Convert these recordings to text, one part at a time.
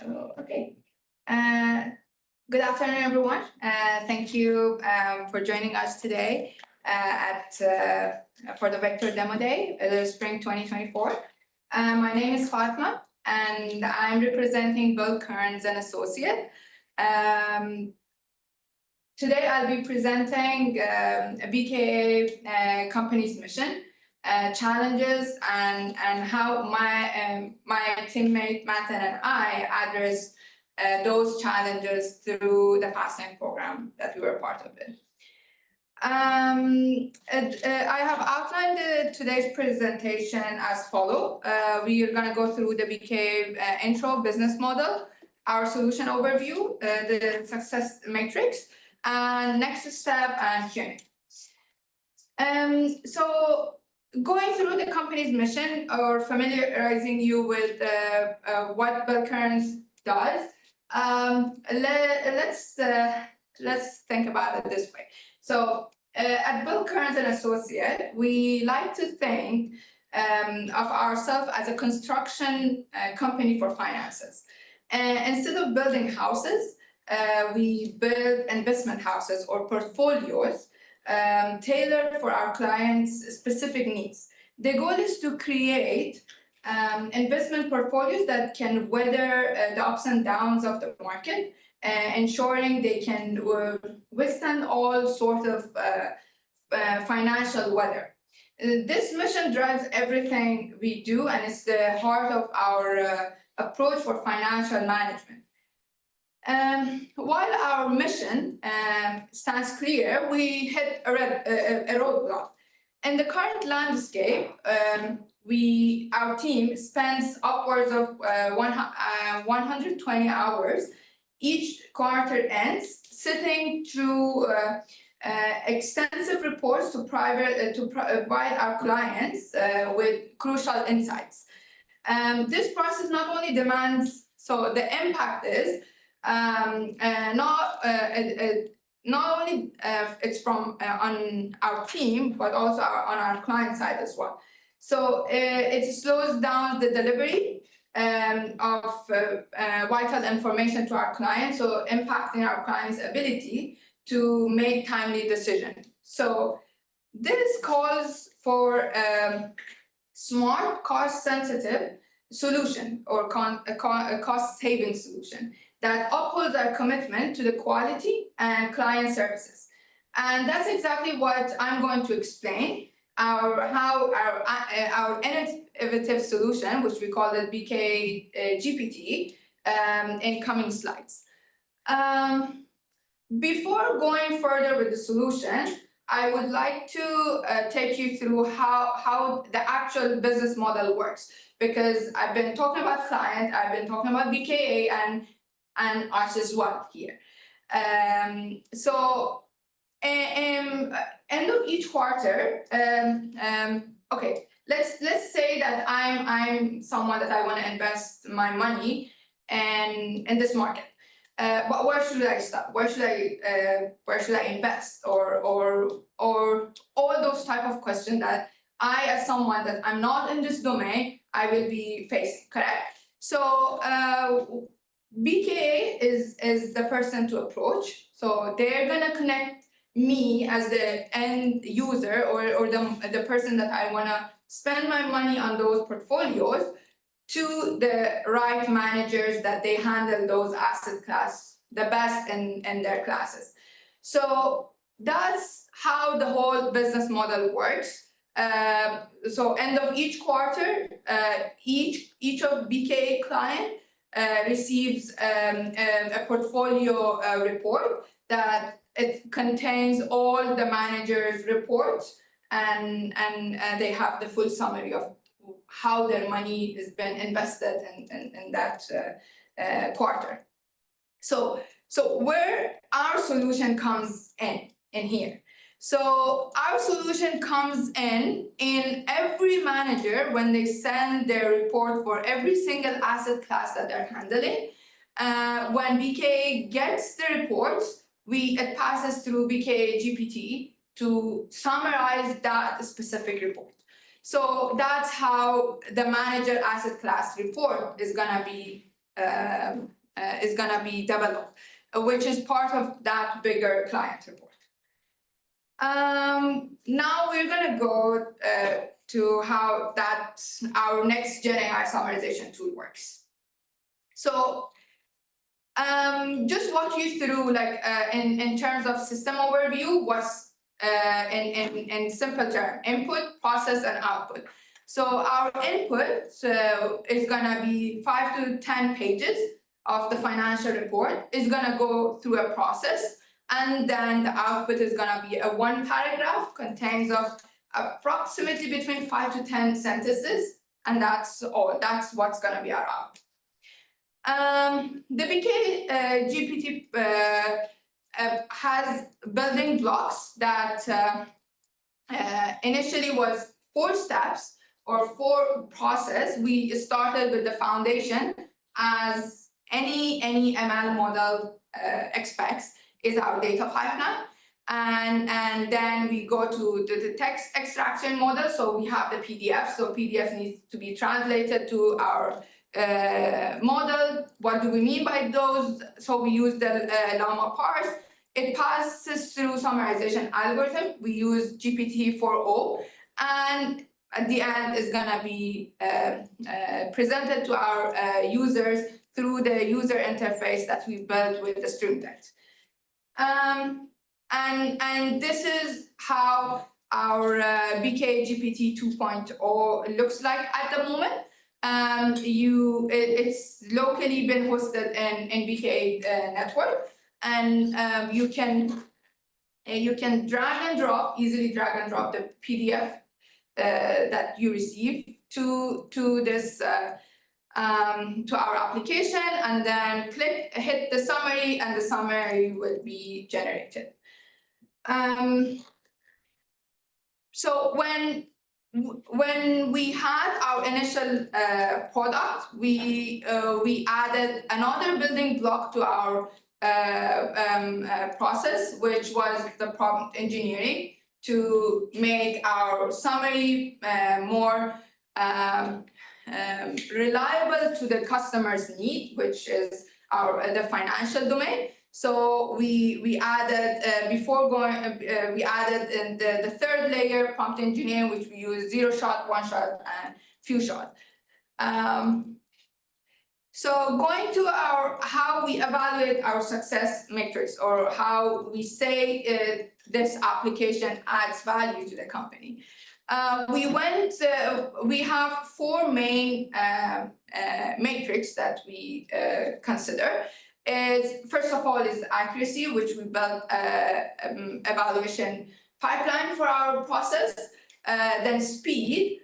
Okay. Good afternoon, everyone. Thank you for joining us today for the Vector Demo Day, the Spring 2024. My name is Fatma, and I'm representing Bill Kearns and Associate. Today, I'll be presenting a BKA company's mission, challenges, and how my teammate Matt and I address those challenges through the Fasting program that we were part of it. I have outlined today's presentation as follows. We are going to go through the BKA intro business model, our solution overview, the success matrix, and next step and Q&A. So going through the company's mission or familiarizing you with what Bill Kearns does, let's think about it this way. So at Bill Kearns and Associate, we like to think of ourselves as a construction company for finances. Instead of building houses, we build investment houses or portfolios tailored for our clients' specific needs. The goal is to create investment portfolios that can weather the ups and downs of the market, ensuring they can withstand all sorts of financial weather. This mission drives everything we do, and it's the heart of our approach for financial management. While our mission stands clear, we hit a roadblock. In the current landscape, our team spends upwards of 120 hours each quarter ends, sitting through extensive reports to provide our clients with crucial insights. This process not only demands, so the impact is not only it's from on our team, but also on our client side as well. So it slows down the delivery of vital information to our clients, so impacting our clients' ability to make timely decisions. So this calls for a smart, cost-sensitive solution or a cost-saving solution that upholds our commitment to the quality and client services. And that's exactly what I'm going to explain, how our innovative solution, which we call the BK GPT, in coming slides. Before going further with the solution, I would like to take you through how the actual business model works, because I've been talking about client, I've been talking about BKA and us as well here. So end of each quarter, okay, let's say that I'm someone that I want to invest my money in this market. But where should I start? Where should I invest? Or all those type of questions that I, as someone that I'm not in this domain, I will be facing, correct? So BKA is the person to approach. So they're gonna connect me as the end user or the person that I wanna spend my money on those portfolios to the right managers that they handle those asset class the best in their classes. So that's how the whole business model works. So end of each quarter, each of BKA client receives a portfolio report that it contains all the managers' reports, and they have the full summary of how their money has been invested in that quarter. So where our solution comes in here. So our solution comes in every manager when they send their report for every single asset class that they're handling. When BKA gets the reports, it passes through BKA GPT to summarize that specific report. So that's how the manager asset class report is gonna be is gonna be developed, which is part of that bigger client report. Now we're gonna go to how our next GenAI summarization tool works. So just walk you through, like, in terms of system overview, what's in simple term, input, process, and output. So our input is gonna be 5 to 10 pages of the financial report. Is gonna go through a process, and then the output is gonna be a 1 paragraph, contains of approximately between 5 to 10 sentences, and that's all. That's what's gonna be our output. The BK GPT has building blocks that initially was 4 steps or 4 process. We started with the foundation, as any ML model expects, is our data pipeline. And then we go to the text extraction model. So we have the PDF. So PDF needs to be translated to our model. What do we mean by those? So we use the LlamaParse. It passes through summarization algorithm. We use GPT-4o, and at the end is gonna be presented to our users through the user interface that we built with the stream text. And this is how our BK GPT 2.0 looks like at the moment. It's locally been hosted in BK network, and you can easily drag and drop the PDF that you receive to this to our application, and then hit the summary, and the summary will be generated. So when we had our initial product, we added another building block to our process, which was the prompt engineering, to make our summary more reliable to the customer's need, which is the financial domain. So we added we added in the 3rd layer, prompt engineering, which we use 0 shot, 1 shot, and few shot. So going to how we evaluate our success metrics, or how we say this application adds value to the company. We have 4 main metrics that we consider. First of all is accuracy, which we built evaluation pipeline for our process. Then speed,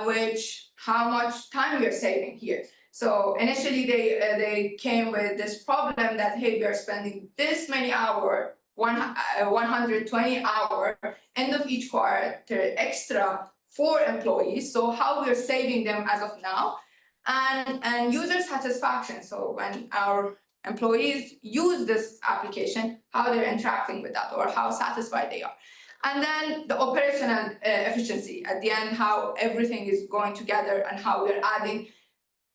which how much time we are saving here. So initially they came with this problem that, hey, we are spending this many hours, 120 hours, end of each quarter, extra for employees. So how we're saving them as of now, and user satisfaction. So when our employees use this application, how they're interacting with that, or how satisfied they are. And then the operational efficiency at the end, how everything is going together, and how we're adding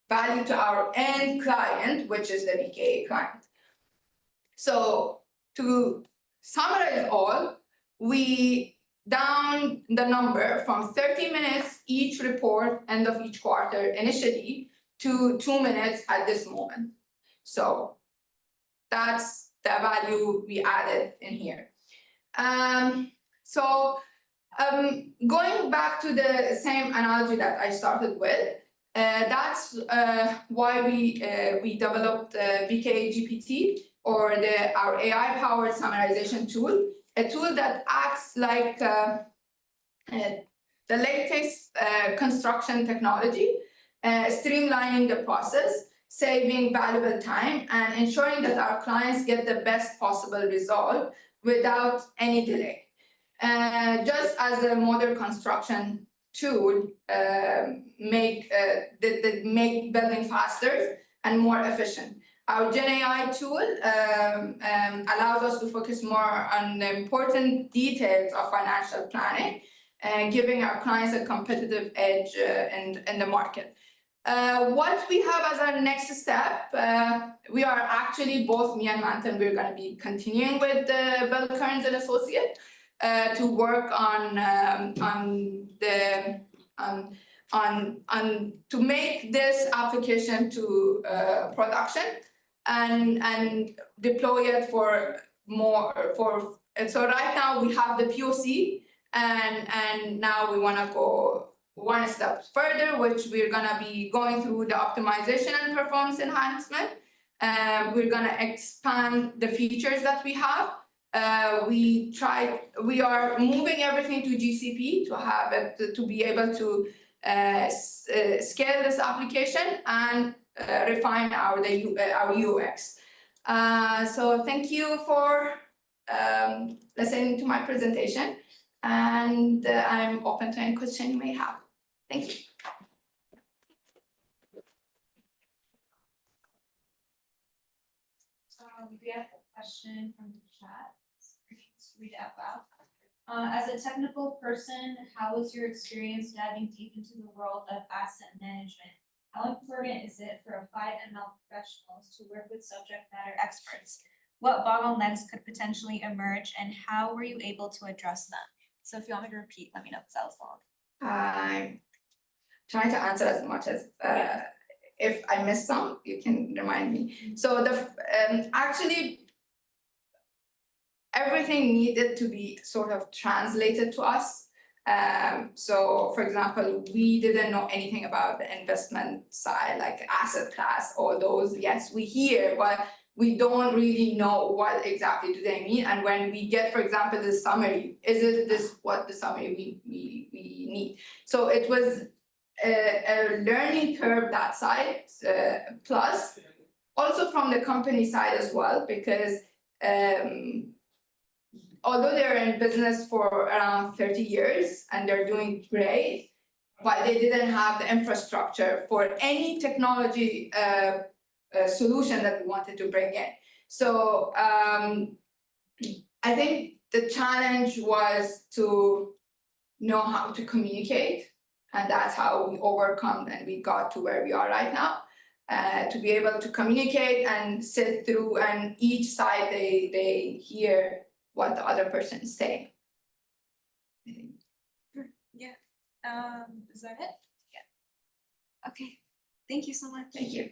value to our end client, which is the BKA client. So to summarize all, we down the number from 30 minutes each report, end of each quarter initially, to 2 minutes at this moment. So that's the value we added in here. Going back to the same analogy that I started with, that's why we developed BK GPT, or our AI-powered summarization tool, a tool that acts like the latest construction technology, streamlining the process, saving valuable time, and ensuring that our clients get the best possible result without any delay. Just as a modern construction tool make building faster and more efficient. Our GenAI tool allows us to focus more on the important details of financial planning, giving our clients a competitive edge in the market. What we have as our next step, we are actually, both me and Mantan, we're going to be continuing with the Bell Kearns and Associate to work on to make this application to production and deploy it for more and so right now we have the POC and now we want to go one step further, which we're going to be going through the optimization and performance enhancement. We're going to expand the features that we have. We are moving everything to GCP to have it to be able to scale this application and refine our UX. So thank you for listening to my presentation, and I'm open to any question you may have. Thank you. We have a question from the chat. Let's read it out loud. As a technical person, how was your experience diving deep into the world of asset management? How important is it for applied ML professionals to work with subject matter experts? What bottlenecks could potentially emerge, and how were you able to address them? So if you want me to repeat, let me know because that was long. I'm trying to answer as much as if I missed some, you can remind me. So actually, everything needed to be sort of translated to us. So for example, we didn't know anything about the investment side, like asset class, all those. Yes, we hear, but we don't really know what exactly do they mean. And when we get, for example, the summary, is it this what the summary we need? So it was a learning curve that side, plus also from the company side as well, because although they're in business for around 30 years and they're doing great, but they didn't have the infrastructure for any technology solution that we wanted to bring in. So I think the challenge was to know how to communicate, and that's how we overcome and we got to where we are right now. To be able to communicate and sit through, and each side they hear what the other person is saying. Yeah. Is that it? Yeah. Okay. Thank you so much. Thank you.